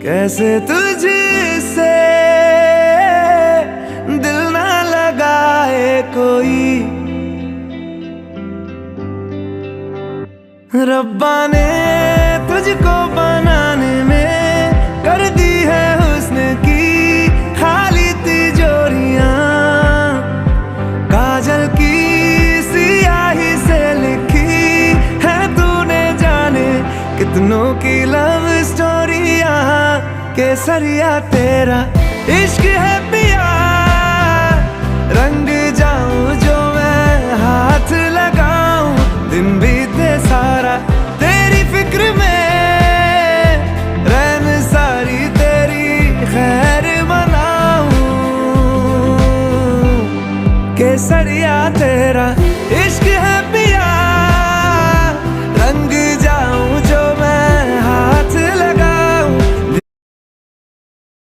कैसे तुझसे दिल ना लगाए कोई, रब्बा ने तुझको बनाने में कर दी है हुस्न की खाली तिजोरियां। काजल की सियाही से लिखी है तूने जाने कितनों की लव स्टोरियां। केसरिया तेरा इश्क है पिया, रंग जाऊं जो मैं हाथ लगाऊं, दिन बीते सारा तेरी फिक्र में, रैन सारी तेरी खैर मनाऊं। केसरिया तेरा